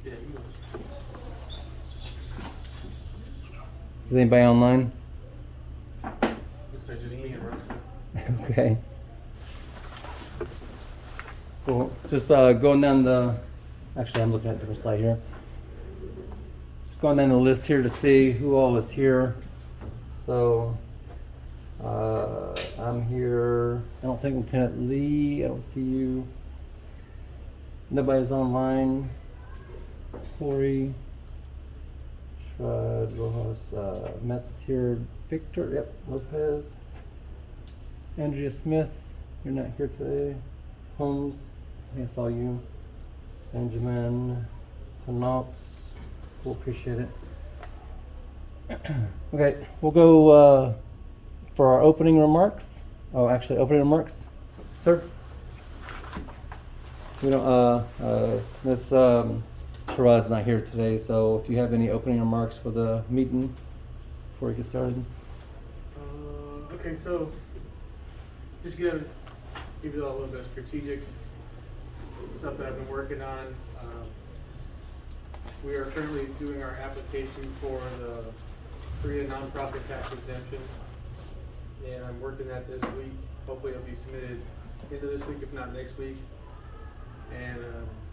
Yeah, he was. Is anybody online? Looks like just me and Rustin. Okay. Cool. Just going down the. Actually, I'm looking at a different slide here. Just going down the list here to see who all is here. So, I'm here. I don't think Lieutenant Lee. I don't see you. Nobody's online. Corey. Shrud, Rojas, Metz is here. Victor, yep, Lopez. Andrea Smith, you're not here today. Holmes, I think I saw you. Benjamin, Knox, we'll appreciate it. Okay, we'll go for our opening remarks. Oh, actually, opening remarks, sir. We don't. Miss Sherrod's not here today, so if you have any opening remarks for the meeting before we get started. Okay, so just give you all a little bit of strategic stuff that I've been working on. We are currently doing our application for the Korea nonprofit tax exemption, and I'm working that this week. Hopefully it'll be submitted into this week, if not next week. And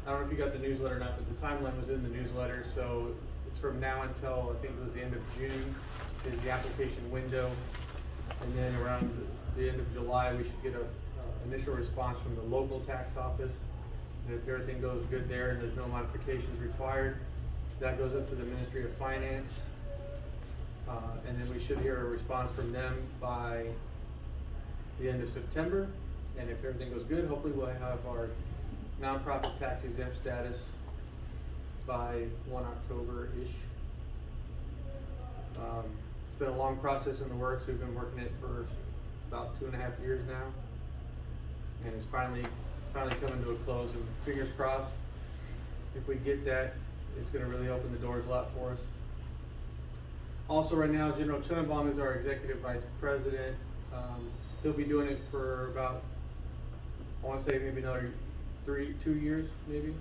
I don't know if you got the newsletter or not, but the timeline was in the newsletter, so it's from now until I think it was the end of June is the application window, and then around the end of July we should get a initial response from the local tax office, and if everything goes good there and there's no modifications required, that goes up to the Ministry of Finance, and then we should hear a response from them by the end of September, and if everything goes good, hopefully we'll have our nonprofit tax exempt status by 1 October-ish. It's been a long process in the works. We've been working it for about 2.5 years now, and it's finally coming to a close, and fingers crossed, if we get that, it's going to really open the doors a lot for us. Also right now, General Chunenbaum is our Executive Vice President. He'll be doing it for about, I want to say maybe another 2 years maybe.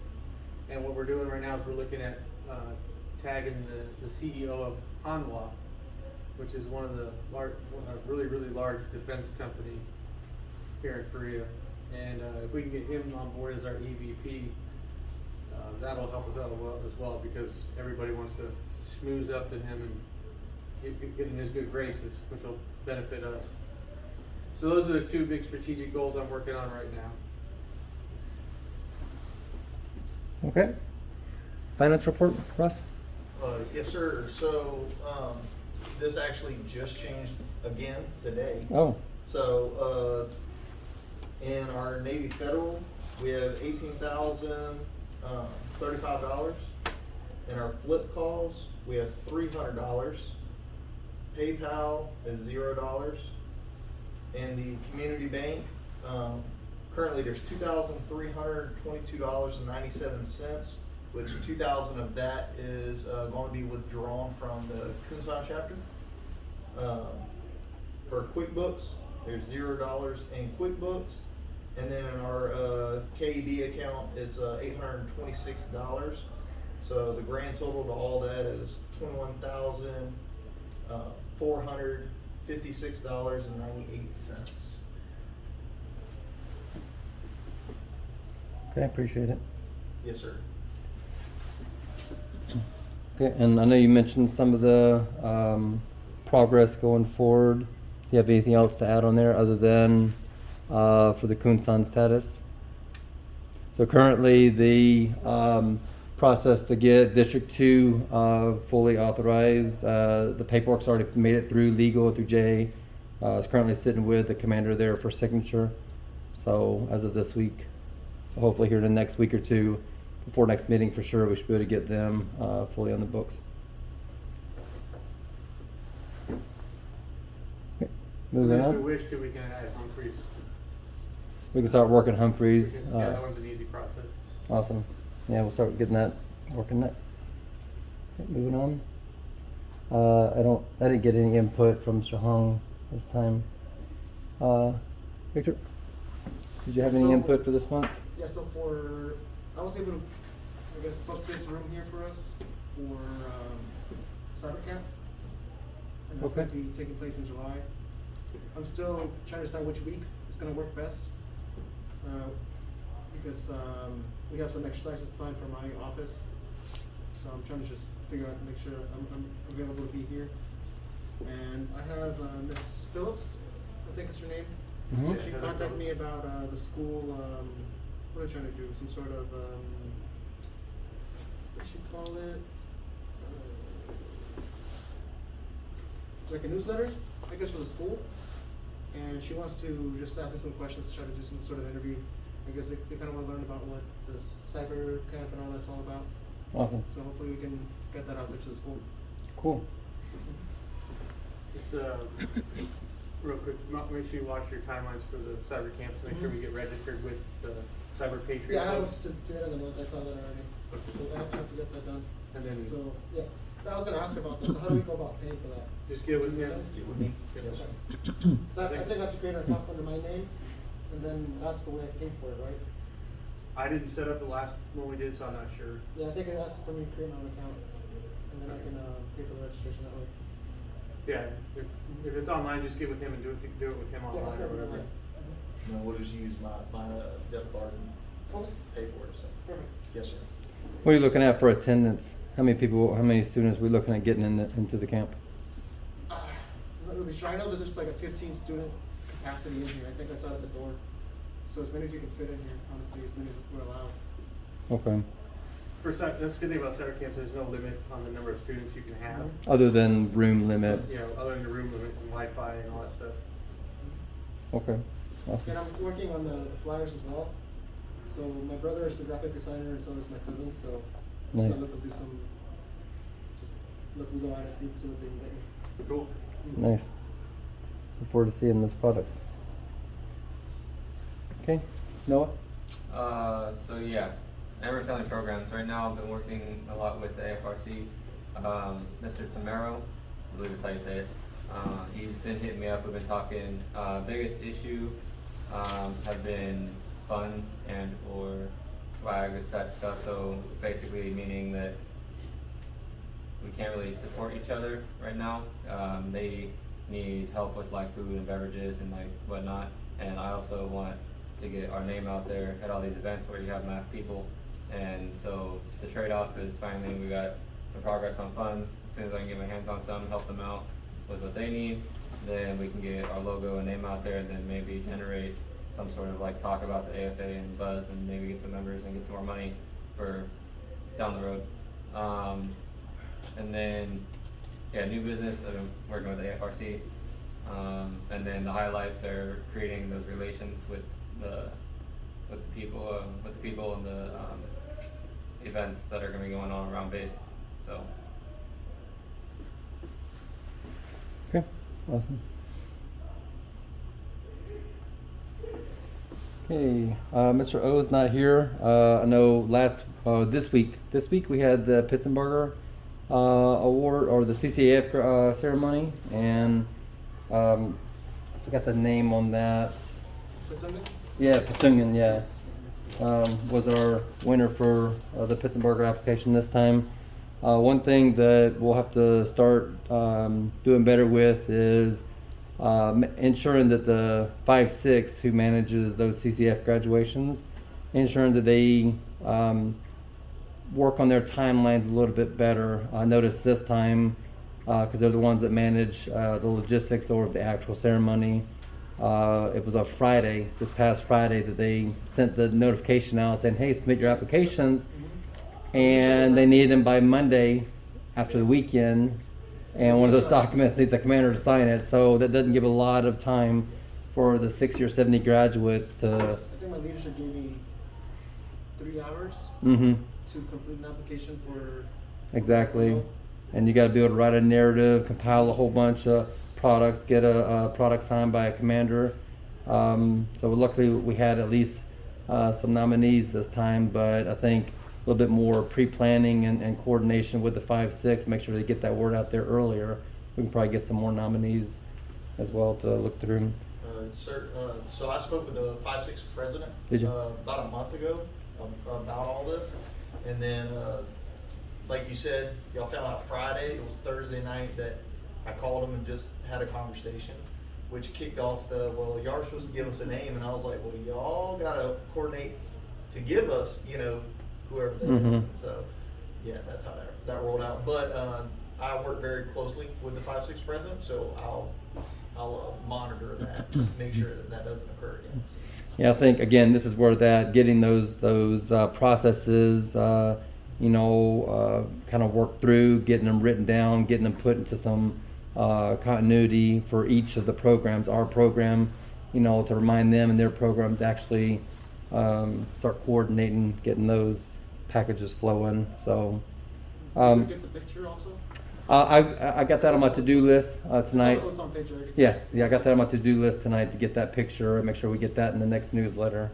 And what we're doing right now is we're looking at tagging the CEO of Hanwha, which is one of the really large defense company here in Korea. And if we can get him on board as our EVP, that'll help us out as well, because everybody wants to schmooze up to him and get in his good graces, which will benefit us. So those are the two big strategic goals I'm working on right now. Okay. Financial report, Russ? Yes, sir. So this actually just changed again today. Oh. So in our Navy Federal, we have $18,035. In our flip calls, we have $300. PayPal is $0. In the community bank, currently there's $2,322.97, which 2,000 of that is going to be withdrawn from the Kunsan chapter. For QuickBooks, there's $0 in QuickBooks, and then in our KED account, it's $826. So the grand total to all that is $21,456.98. Okay, appreciate it. Yes, sir. Okay, and I know you mentioned some of the progress going forward. Do you have anything else to add on there other than for the Kunsan status? So currently the process to get District 2 fully authorized, the paperwork's already made it through legal, through Jay. It's currently sitting with the commander there for signature. So as of this week, so hopefully here in the next week or two, before next meeting for sure, we should be able to get them fully on the books. Okay. Moving If on. we wish to, we can add Humphreys. We can start working Humphreys. Yeah, that one's an easy process. Awesome. Yeah, we'll start getting that working next. Okay, moving on. I didn't get any input from Mr. Hong this time. Victor, did you have any input for this month? Yeah, so I was able to I guess, booked this room here for us for cyber camp. And that's Okay. gonna be taking place in July. I'm still trying to decide which week is gonna work best. Because we have some exercises planned for my office. So I'm trying to just figure out, make sure I'm available to be here. And I have Miss Phillips, I think is her name. Mhm. She contacted me about the school, what are they trying to do? Some sort of, what should you call it? Like a newsletter, I guess, for the school. And she wants to just ask me some questions to try to do some sort of interview. I guess they kind of want to learn about what the cyber camp and all that's all about. Awesome. So hopefully we can get that out there to the school. Cool. Just, real quick, make sure you watch your timelines for the cyber camps, make sure we get registered with the Cyber Patriot. Yeah, I Club. have to the end of the month, I saw that already. Okay. So I have to get that done. And then- So, yeah, I was gonna ask about that, so how do we go about paying for that? Just get with him. Get with me. Yes. Yes, sir. Cause I think I have to create an account under my name, and then that's the way I pay for it, right? I didn't set up the last one we did, so I'm not sure. Yeah, I think it asks for me to create my own account, and then I can, pay for the registration that way. Yeah, if it's online, just get with him and do it with him Yeah, online that's or it, whatever. right. No, we'll just use my debit card and Okay, pay for it, so. perfect. Yes, sir. What are you looking at for attendance? How many people, how many students are we looking at getting into the camp? I'm not really sure, I know that there's like a 15 student capacity in here, I think I saw it at the door. So as many as we can fit in here, honestly, as many as we're allowed. Okay. That's the good thing about cyber camps, there's no limit on the number of students you can have. Other than room limits? You know, other than the room limit and Wi-Fi and all that stuff. Okay. Awesome. And I'm working on the flyers as well. So my brother is the graphic designer and so is my cousin, so I'm just Nice. gonna look to do some, just look and go out and see what they can get me. Cool. Nice. Look forward to seeing those products. Okay. Noah? So yeah, Emery Family Programs. Right now I've been working a lot with the AFRC. Mr. Tamero, I believe that's how you say it. He's been hitting me up, we've been talking. Biggest issue have been funds and or swag, this type of stuff. So basically meaning that we can't really support each other right now. They need help with like food and beverages and like whatnot. And I also want to get our name out there at all these events where you have mass people. And so the trade-off is finally we got some progress on funds. As soon as I can get my hands on some, help them out with what they need, then we can get our logo and name out there and then maybe generate some sort of like talk about the AFA and buzz and maybe get some members and get some more money for down the road. And then, yeah, new business, I've been working with the AFRC. And then the highlights are creating those relations with the people and the events that are gonna be going on around base, so. Okay. Awesome. Okay. Mr. O's not here. I know this week we had the Pittsburgher award or the CCAF ceremony, and I forgot the name on that. Put something? Yeah, Petungan, yes. Was our winner for the Pittsburgher application this time. One thing that we'll have to start doing better with is ensuring that the 5-6 who manages those CCF graduations, ensuring that they work on their timelines a little bit better. I noticed this time, because they're the ones that manage the logistics or the actual ceremony. It was a Friday, this past Friday, that they sent the notification out saying, hey, submit your applications. And they need them by Monday after the weekend. And one of those documents needs a commander to sign it. So that doesn't give a lot of time for the 60 or 70 graduates to. I think my leadership gave me 3 hours Mm-hmm. to complete an application for. Exactly. And you got to be able to write a narrative, compile a whole bunch of products, get a product signed by a commander. So luckily we had at least some nominees this time, but I think a little bit more pre-planning and coordination with the 5-6, make sure they get that word out there earlier. We can probably get some more nominees as well to look through. Sir, so I spoke with the 5-6 president Did you? about a month ago about all this, And then, like you said, y'all found out Friday, it was Thursday night that I called them and just had a conversation, which kicked off well, y'all are supposed to give us a name, and I was like, well, y'all gotta coordinate to give us, whoever that is. And so, yeah, that's how that rolled out. But I work very closely with the 5-6 president, so I'll monitor that, just make sure that doesn't occur again. So. Yeah, I think again, this is where getting those processes, kind of worked through, getting them written down, getting them put into some continuity for each of the programs. Our program, to remind them and their program to actually start coordinating, getting those packages flowing. So, Did you get the picture also? I got that on my to-do list tonight. It's on page already. Yeah, I got that on my to-do list tonight to get that picture and make sure we get that in the next newsletter.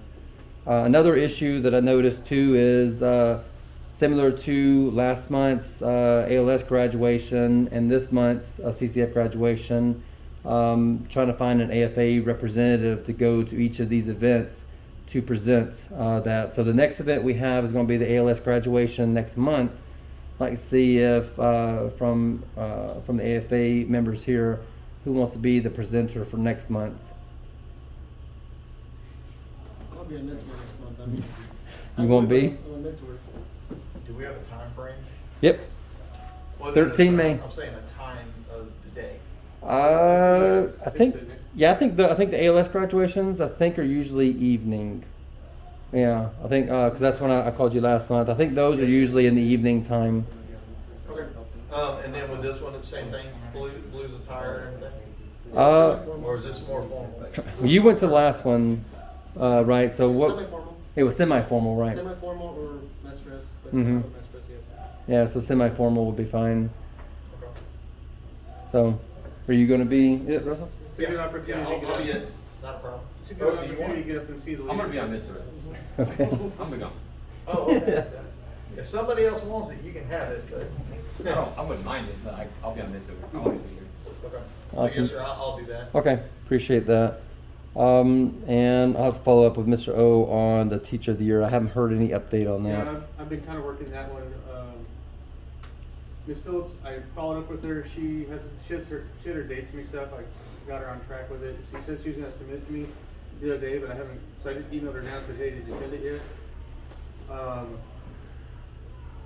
Another issue that I noticed too is similar to last month's ALS graduation and this month's CCF graduation, trying to find an AFA representative to go to each of these events to present that. So the next event we have is going to be the ALS graduation next month. I'd like to see if from the AFA members here, who wants to be the presenter for next month. I'll be a mentor next month. I mean, You won't be? I'm a mentor. Do we have a time frame? Yep. Well, 13 May. I'm saying a time of the day. I think the ALS graduations are usually evening. Yeah, I think because that's when I called you last month. I think those are usually in the evening time. Okay. And then with this one, it's the same thing, blues attire and everything? Or is this more formal? You went to the last one, right? So what? Semi-formal. It was semi-formal, right? Semi-formal or mess dress, but Mhm. not mess dress, yes. Yeah, so semi-formal would be fine. Okay. So, are you going to be it, Russell? It's a good opportunity Yeah, to I'll get be up. it, not a problem. It's a good Oh, do you want opportunity it? to get up and see the I'm gonna be on leadership. Mid to it. Okay. I'm gonna go. Oh, okay. If somebody else wants it, you can have it, but. No, I wouldn't mind it, but I'll be on Mid to it. I want to be here. Okay. So Awesome. yes, sir, I'll do that. Okay, appreciate that. And I'll have to follow up with Mr. O on the Teacher of the Year. I haven't heard any update on Yeah, that. I've been kind of working that one. Miss Phillips, I followed up with her. She had her dates mixed up. I got her on track with it. She said she was gonna submit it to me the other day, but I haven't. So I just emailed her now and said, hey, did you send it yet?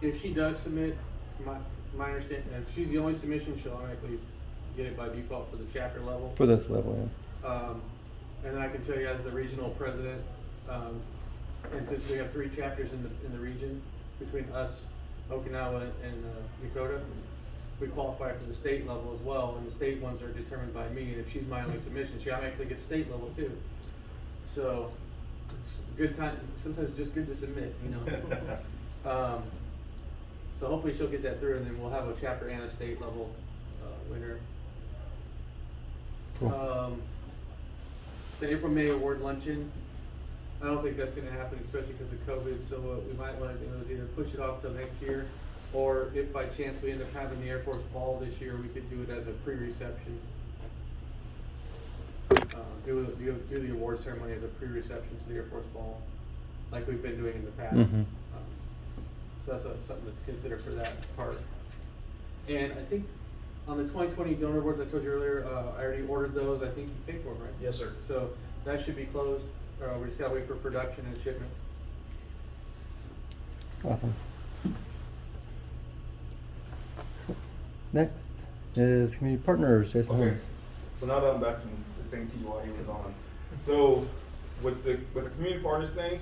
If she does submit, my understanding, if she's the only submission, she'll automatically get it by default for the chapter level. For this level, And then I can tell you as the regional president, and since we have 3 chapters in the region between us, Okinawa and Dakota, we qualify for the state level as well, and the state ones are determined by me, and if she's my only submission, she automatically gets state level too. So, it's a good time, sometimes it's just good to submit, So hopefully she'll get that through, and then we'll have a chapter and a state level winner. Cool. The April May award luncheon, I don't think that's gonna happen, especially because of COVID, so what we might wanna do is either push it off till next year, or if by chance we end up having the Air Force Ball this year, we could do it as a pre-reception. Do the award ceremony as a pre-reception to the Air Force Ball, like we've been doing in the past. Mhm. So that's something to consider for that part. And I think on the 2020 donor awards I told you earlier, I already ordered those. I think you paid for them, right? Yes, sir. So that should be closed. We just gotta wait for production and shipment. Awesome. Next is Community Partners, Jason Okay. Holmes. So now that I'm back from the same TV while he was on, so with the community partners thing,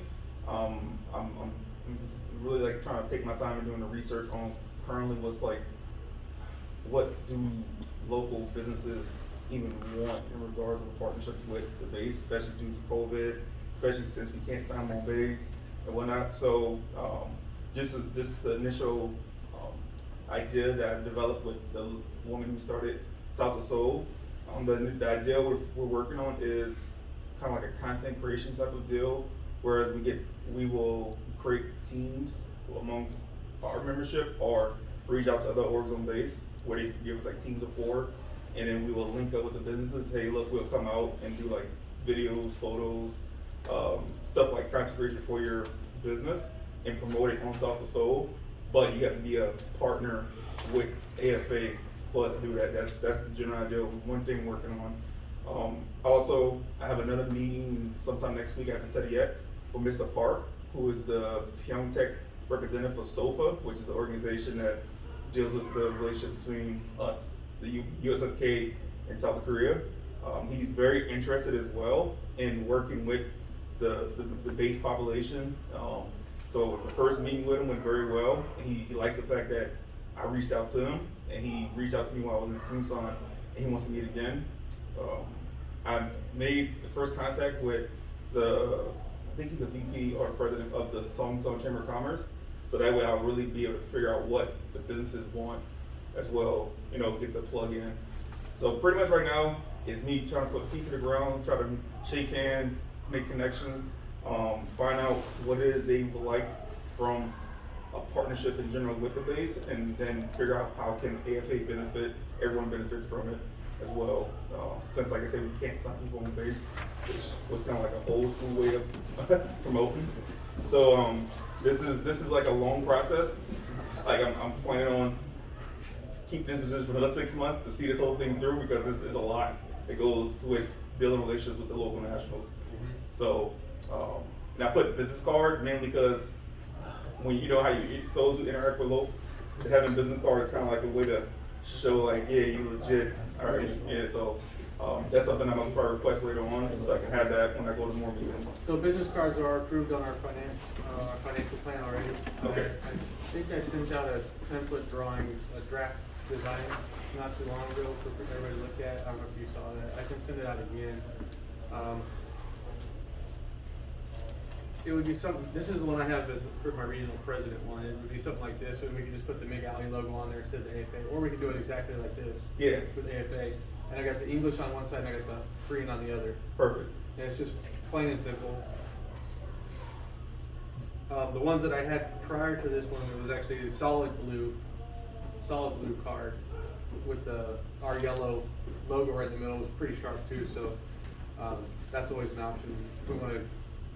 I'm really like trying to take my time and doing the research on currently what's like, what do local businesses even want in regards of a partnership with the base, especially due to COVID, especially since we can't sign more base and whatnot. So just the initial idea that I developed with the woman who started South of Soul. The idea we're working on is kind of like a content creation type of deal, whereas we will create teams amongst our membership or reach out to other orgs on base where they give us like teams of 4, and then we will link up with the businesses. Hey, look, we'll come out and do like videos, photos, stuff like content creation for your business. and promote it on South of Soul, but you have to be a partner with AFA for us to do that. That's the general idea. One thing we're working on. Also, I have another meeting sometime next week. I haven't said it yet, for Mr. Park, who is the Pyeongtaek representative for SOFA, which is the organization that deals with the relationship between us, the USFK, and South Korea. He's very interested as well in working with the base population. So the first meeting with him went very well. He likes the fact that I reached out to him, and he reached out to me while I was in Kunsan, and he wants to meet again. I made the first contact with I think he's a VP or president of the Songtong Chamber of Commerce. So that way I'll really be able to figure out what the businesses want as well, get the plug in. So pretty much right now, it's me trying to put feet to the ground, try to shake hands, make connections, find out what it is they would like from a partnership in general with the base, and then figure out how can AFA benefit, everyone benefit from it as well. Since, like I said, we can't sign people on base, which was kind of like an old school way of promoting. So this is like a long process. Like I'm planning on keeping this position for another 6 months to see this whole thing through, because it's a lot that goes with building relationships with the local nationals. So, and I put business cards mainly because when you know how those who interact with local, having business cards is kind of like a way to show like, yeah, you legit. All right, yeah. So that's something I'm gonna probably request later on, so I can have that when I go to more meetings. So business cards are approved on our financial plan already. Okay. I think I sent out a template drawing, a draft design not too long ago for everybody to look at. I don't know if you saw that. I can send it out again. It would be something, this is the one I have as for my regional president one. It would be something like this, where we could just put the McAlley logo on there instead of the AFA, or we could do it exactly like this. Yeah. With AFA. And I got the English on one side and I got the Korean on the other. Perfect. And it's just plain and simple. The ones that I had prior to this one, it was actually a solid blue card with our yellow logo right in the middle. It was pretty sharp too, so that's always an option if we want to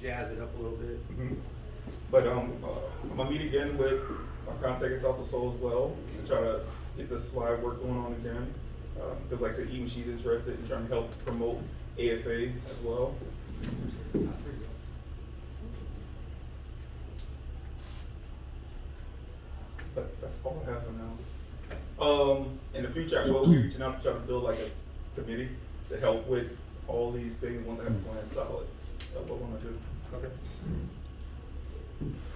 jazz it up a little bit. Mm-hmm. But I'm gonna meet again with my contact at South of Soul as well to try to get the slide work going on again. Because like I said, even she's interested in trying to help promote AFA as well. But that's all I have for now. In the future, I will be reaching out to try to build like a committee to help with all these things once I have a plan solid. That's what I want to do. Okay.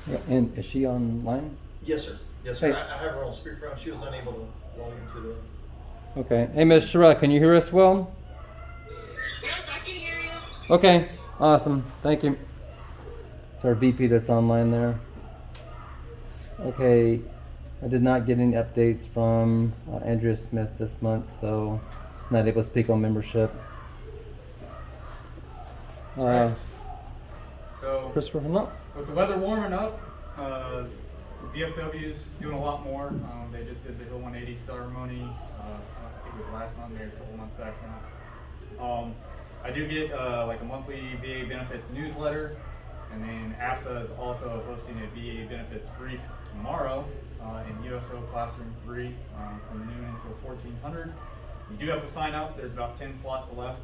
Yeah, and is she online? Yes, sir. Yes, sir. Hey. I have her on speakerphone. She was unable to log into the. Okay. Hey, Ms. Shira, can you hear us well? Yes, I can hear you. Okay. Awesome. Thank you. It's our VP that's online there. Okay. I did not get any updates from Andrea Smith this month, so not able to speak on membership. So, Christopher, no? with the weather warming up, VFW's doing a lot more. They just did the Hill 180 ceremony, I think it was last month, maybe a couple months back now. I do get like a monthly VA benefits newsletter, and then AFSA is also hosting a VA benefits brief tomorrow in USO Classroom 3 from noon until 1400. You do have to sign up. There's about 10 slots left.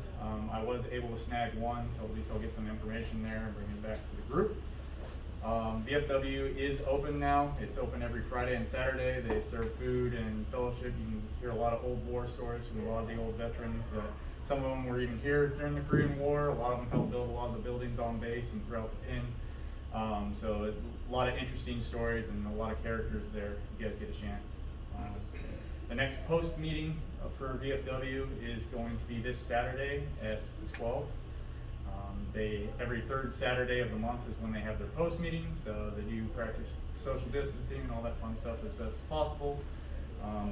I was able to snag one, so at least I'll get some information there and bring it back to the group. VFW is open now. It's open every Friday and Saturday. They serve food and fellowship. You can hear a lot of old war stories from a lot of the old veterans. Some of them were even here during the Korean War. A lot of them helped build a lot of the buildings on base and throughout the pin. So a lot of interesting stories and a lot of characters there if you guys get a chance. The next post meeting for VFW is going to be this Saturday at 12. Every third Saturday of the month is when they have their post meeting, so they do practice social distancing and all that fun stuff as best as possible.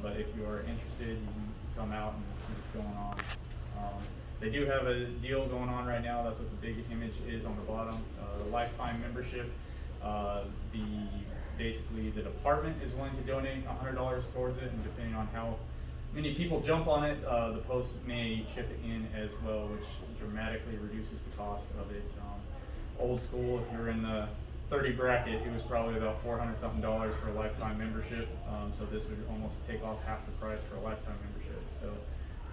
But if you are interested, you can come out and see what's going on. They do have a deal going on right now. That's what the big image is on the bottom. Lifetime membership. Basically the department is willing to donate $100 towards it, and depending on how many people jump on it, the post may chip in as well, which dramatically reduces the cost of it. Old school, if you're in the 30 bracket, it was probably about $400-something for a lifetime membership. So this would almost take off half the price for a lifetime membership. So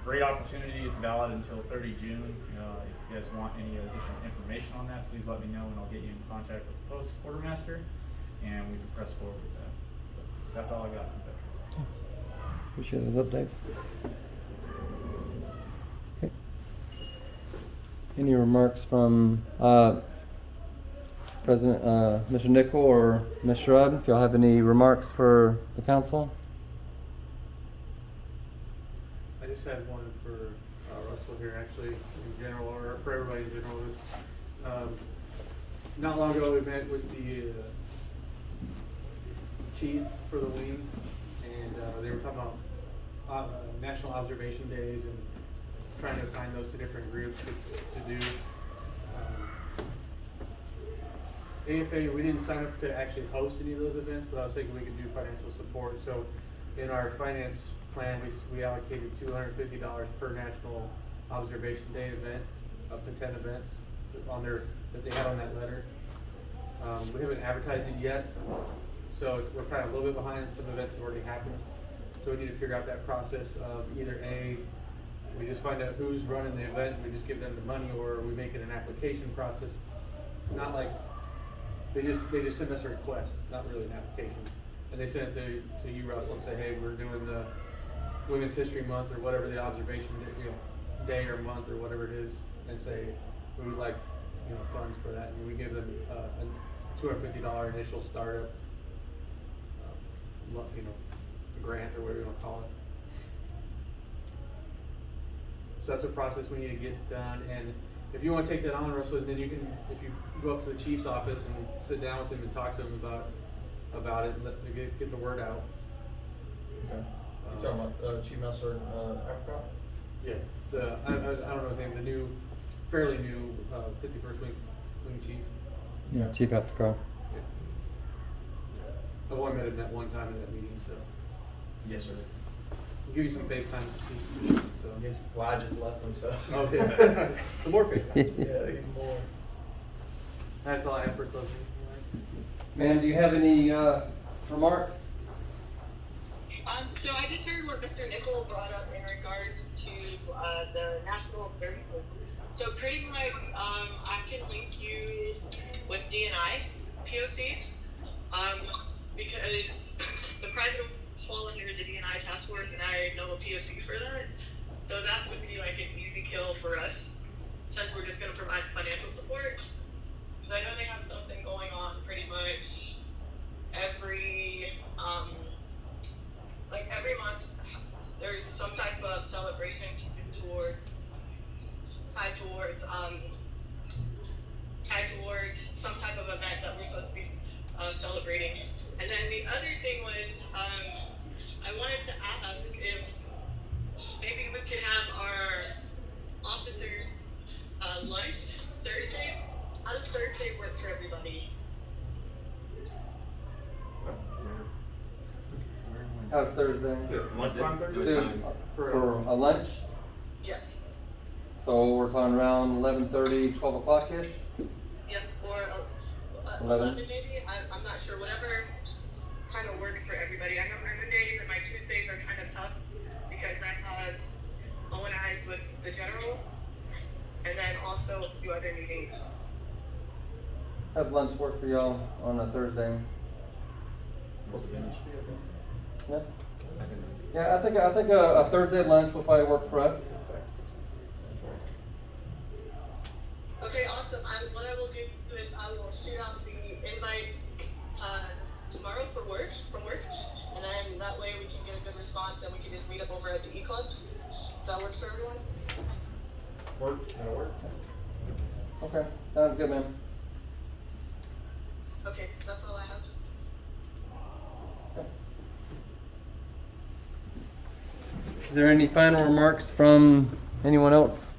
great opportunity. It's valid until 30 June. If you guys want any additional information on that, please let me know and I'll get you in contact with the post quartermaster and we can press forward with that. But that's all I got from veterans. Appreciate those updates. Okay. Any remarks from President Mr. Nickel or Ms. Shrub? If y'all have any remarks for the council? I just had one for Russell here, actually, in general, or for everybody in general. Not long ago, we met with the chief for the wing, and they were talking about National Observation Days and trying to assign those to different groups to do. AFA, we didn't sign up to actually host any of those events, but I was thinking we could do financial support. So in our finance plan, we allocated $250 per National Observation Day event, up to 10 events on there that they had on that letter. We haven't advertised it yet, so we're kind of a little bit behind. Some events have already happened. So we need to figure out that process of either A, we just find out who's running the event and we just give them the money, or we make it an application process. Not like, they just send us a request, not really an application. And they send it to you, Russell, and say, hey, we're doing the Women's History Month or whatever the observation day or month or whatever it is, and say, we would like, funds for that. And we give them a $250 initial startup, grant or whatever you want to call it. So that's a process we need to get done. And if you want to take that on, Russell, then you can, if you go up to the chief's office and sit down with him and talk to him about it and get the word out. Okay. You talking about Chief Master Apricot? Yeah. I don't know his name. The new, fairly new 51st Wing Chief. Yeah, Chief Apricot. Yeah. I've only met him that one time in that meeting, so. Yes, sir. I'll give you some FaceTime to see. So. Yes. Well, I just left him, so. Okay. Some more FaceTime. Yeah, even more. That's all I have for closing. Man, do you have any remarks? So I just heard what Mr. Nickel brought up in regards to the national observances. So pretty much, I can link you with DNI POCs, because the president fall under the DNI task force, and I know a POC for that. So that would be like an easy kill for us, since we're just going to provide financial support. Because I know they have something going on pretty much every month. There's some type of celebration tied towards some type of event that we're supposed to be celebrating. And then the other thing was, I wanted to ask if maybe we could have our officers lunch Thursday. How does Thursday work for everybody? How's Thursday? Yeah, lunchtime Thursday? Dude, for a lunch? Yes. So we're talking around 11:30, 12 o'clock-ish? Yes, or 11? 11 maybe? I'm not sure. Whatever kind of works for everybody. I know my Mondays and my Tuesdays are kind of tough because I have O&Is with the general and then also a few other meetings. How's lunch work for y'all on a Thursday? Yeah. Yeah, I think a Thursday lunch will probably work for us. Okay, awesome. What I will do is I will shoot out the invite tomorrow from work, and then that way we can get a good response and we can just meet up over at the E-Club. If that works for everyone? That'll work. Okay, sounds good, man. Okay, that's all I have. Is there any final remarks from anyone else?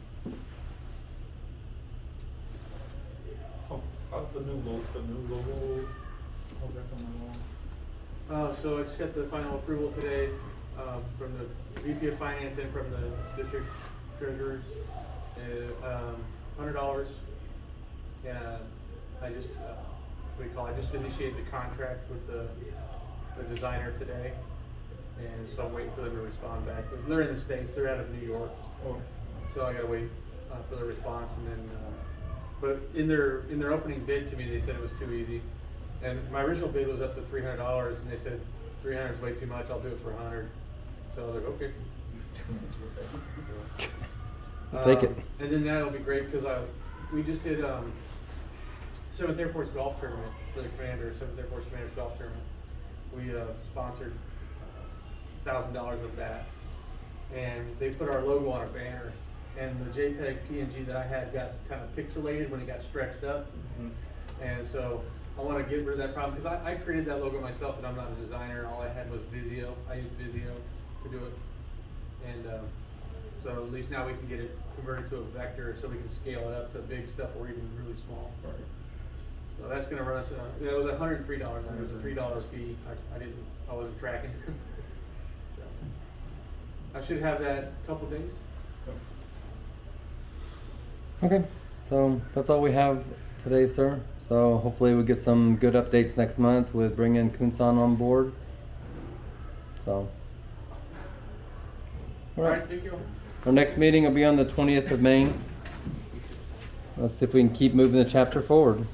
Oh, how's the new logo? How's that coming along? So I just got the final approval today from the VP of Finance and from the district treasurers. $100. And I just what do you call it, I just initiated the contract with the designer today. And so I'm waiting for them to respond back. But they're in the States, they're out of New York. So I gotta wait for their response and then, but in their opening bid to me, they said it was too easy. And my original bid was up to $300 and they said 300 is way too much, I'll do it for 100. So I was like, okay. I'll take it. And then that'll be great because we just did 7th Air Force golf tournament for the commander, 7th Air Force Commander's golf tournament. We sponsored $1,000 of that, and they put our logo on a banner. And the JPEG PNG that I had got kind of pixelated when it got stretched up, and so I want to get rid of that problem because I created that logo myself, and I'm not a designer. All I had was Visio. I used Visio to do it, and so at least now we can get it converted to a vector, so we can scale it up to big stuff or even really small. Right. So that's going to run us. It was $103. It was a $3 fee. I wasn't tracking. So I should have that a couple days. Okay, so that's all we have today, sir. So hopefully we get some good updates next month with bringing Kunsan on board. So, all right. Thank you. Our next meeting will be on the 20th of May. Let's see if we can keep moving the chapter forward.